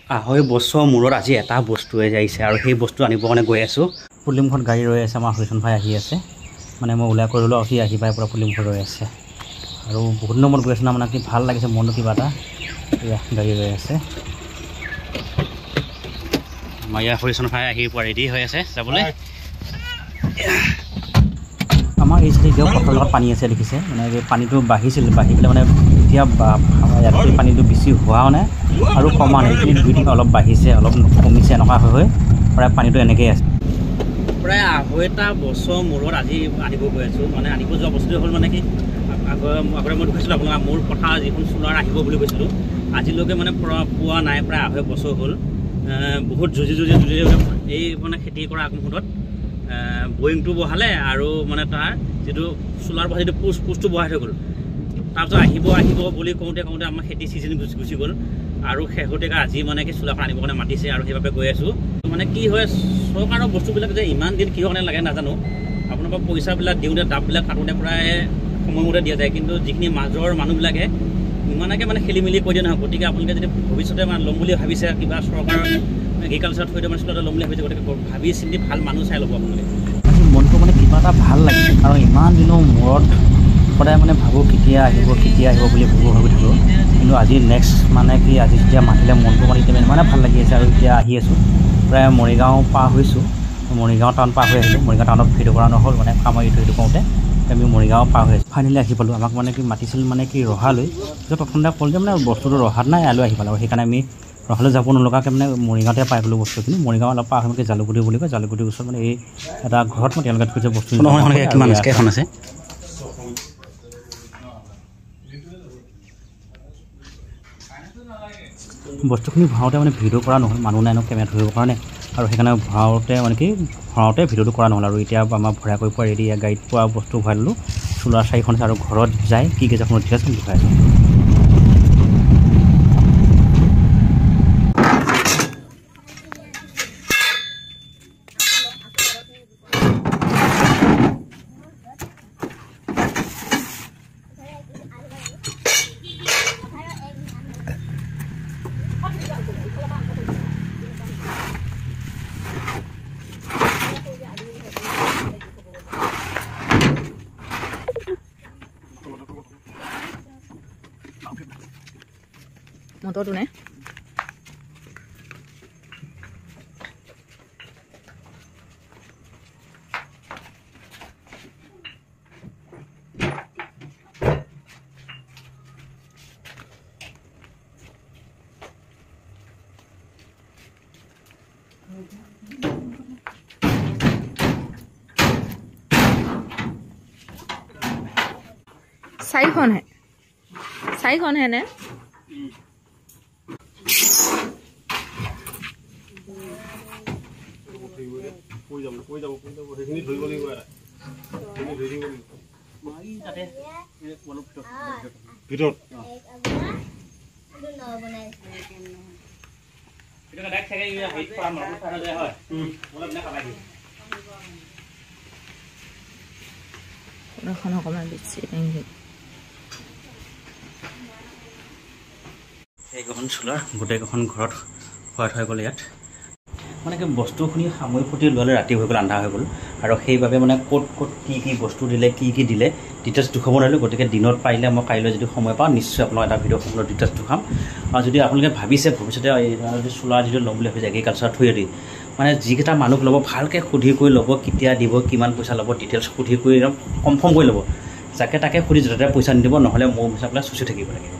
2.5 বছৰ মূৰত আজি এটা বস্তুৱে যাইছে আৰু সেই বস্তু আনিব কাৰণে গৈ আছোঁ। পুলিমখন গাড়ী ৰৈ আছে, আমাৰ হৰিচন ভাই আহি আছে। মানে মই ওলাই কৰি ল'লোঁ, সি আহি পাই পুৰা পুলিমখন ৰৈ আছে আৰু বহুত দিনৰ মূৰত গৈ আছে না, মানে কি ভাল লাগিছে মনটো কিবা এটা। এয়া গাড়ী ৰৈ আছে, আমাৰ ইয়াৰ হৰিচন ভাই আহি পুৰা ৰেডি হৈ আছে যাবলৈ। আমাৰ এই চাইডে এতিয়াও পথাৰৰ লগত পানী আছে দেখিছে, মানে পানীটো বাঢ়িছিল, বাঢ়ি পেলাই মানে এতিয়া ইয়াতকৈ পানীটো বেছি হোৱাও নাই আৰু কমা নাই, এইখিনি 2 অলপ বাঢ়িছে অলপ কমিছে, এনেকুৱা হৈ প্ৰায় পানীটো এনেকৈয়ে আছে। প্ৰায় 2.5 বছৰ মূৰত আজি আনিব গৈ আছোঁ। মানে আনিব যোৱা বস্তুটো হ'ল মানে কি আগতে মই দেখিছিলোঁ আপোনাক মোৰ পথাৰ যিখন চোলাৰ আহিব বুলি কৈছিলোঁ, আজিলৈকে মানে পোৱা নাই। প্ৰায় 2.5 বছৰ হ'ল, বহুত যুঁজি এই মানে খেতি কৰা আগমুহূৰ্তত বয়িংটো বহালে আৰু মানে তাৰ যিটো চোলাৰ পৰা যিটো পোষ্টটো বহাই থৈ গ'ল। তাৰপিছত আহিব বুলি কওঁতে আমাৰ খেতি ছিজন গুচি গ'ল আৰু শেহতীয়াকৈ আজি মানে কি চোলাখন আনিবৰ কাৰণে মাতিছে আৰু সেইবাবে গৈ আছোঁ। মানে কি হয়, চৰকাৰৰ বস্তুবিলাক যে ইমান দিন কিহৰ কাৰণে লাগে নাজানো। আপোনালোকৰ পইচাবিলাক দিওঁতে ডাববিলাক কাটোতে প্ৰায় সময়মতে দিয়া যায়, কিন্তু যিখিনি মাজৰ মানুহবিলাকে ইমানকৈ মানে খেলি মেলি কৰি দিয়ে নহয়। গতিকে আপোনালোকে যদি ভৱিষ্যতে মানে ল'ম বুলি ভাবিছে, কিবা চৰকাৰৰ এগ্ৰিকালচাৰত থৈ মানে চোলাটো ল'ম বুলি ভাবিছে, গতিকে ভাবি চিন্তি ভাল মানুহ চাই ল'ব আপোনালোকে। মনটো মানে কিবা এটা ভাল লাগিছে আৰু ইমান দিনৰ মূৰত সদায় মানে ভাবোঁ কেতিয়া আহিব বুলি ভাবি থাকোঁ, কিন্তু আজি নেক্সট মানে কি আজি যেতিয়া মাতিলে মনটো মানে এতিয়া ইমানে ভাল লাগি আছে। আৰু এতিয়া আহি আছোঁ, প্ৰায় মৰিগাঁও পাৰ হৈছোঁ, মৰিগাঁও টাউন পাৰ হৈ আহিলোঁ। মৰিগাঁও টাউনত ভিডিঅ' কৰা নহ'ল, মানে কামৰ ইটো কৰোঁতে আমি মৰিগাঁও পাৰ হৈ আছোঁ। ফাইনেলি আহি পালোঁ। আমাক মানে কি মাতিছিল মানে কি ৰহালৈ, পিছত প্ৰথমতে ক'ল যে মানে বস্তুটো ৰহাত নাই, ইয়ালৈ আহি পালোঁ। আৰু সেইকাৰণে আমি ৰহালৈ যাব নলগাকৈ মানে মৰিগাঁৱতে পাই গ'লোঁ বস্তুখিনি। মৰিগাঁও অলপ পাৰ হৈ মানে জালুকুটি বুলি কয়, জালুকুটিৰ ওচৰত মানে এই এটা ঘৰত মই তেওঁলোকে থৈছে বস্তু। কিমান আছে? বস্তুখিনি ভৰাওঁতে মানে ভিডিঅ' কৰা নহ'ল, মানুহ নাই ন কেমেৰা ধৰিবৰ কাৰণে, আৰু সেইকাৰণে ভৰাওঁতে ভিডিঅ'টো কৰা নহ'ল। আৰু এতিয়া আমাৰ ভৰাই কৰি পোৱা ৰেডি, গাড়ীত পোৱা বস্তু ভৰাই ল'লোঁ, চোলাৰ 4খন আছে। আৰু ঘৰত যায় কি কি আপোনাৰ ডিটেইলছ আমি দেখুৱাই আছোঁ। মটৰটো নে চাৰিখন হে নে? অকণমান বেছি এইকেইখন চোলাৰ গোটেইকেইখন ঘৰত ভৰাই থৈ গ'ল। ইয়াত মানে কি বস্তুখিনি সামৰি ফুটি লোৱালৈ ৰাতি হৈ গ'ল, আন্ধাৰ হৈ গ'ল, আৰু সেইবাবে মানে ক'ত কি বস্তু দিলে কি দিলে ডিটেইলছ দেখুৱাব নোৱাৰিলোঁ। গতিকে দিনত পাৰিলে মই কাইলৈ যদি সময় পাওঁ নিশ্চয় আপোনাক এটা ভিডিঅ' সম্পূৰ্ণ ডিটেইলছ দেখাম। আৰু যদি আপোনালোকে ভাবিছে ভৱিষ্যতে যদি চোলাৰ যিটো ল'ম বুলি ভাবিছে এগ্ৰিকালচাৰ থৈ দি, মানে যিকেইটা মানুহ ল'ব ভালকৈ সুধি কৰি ল'ব, কেতিয়া দিব, কিমান পইচা ল'ব, ডিটেইলছ সুধি কৰি একদম কনফাৰ্ম কৰি ল'ব। যাকে তাকে সুধি য'তে পইচা নিদিব, নহ'লে মোৰ হিচাপে চুচি থাকিব লাগিব।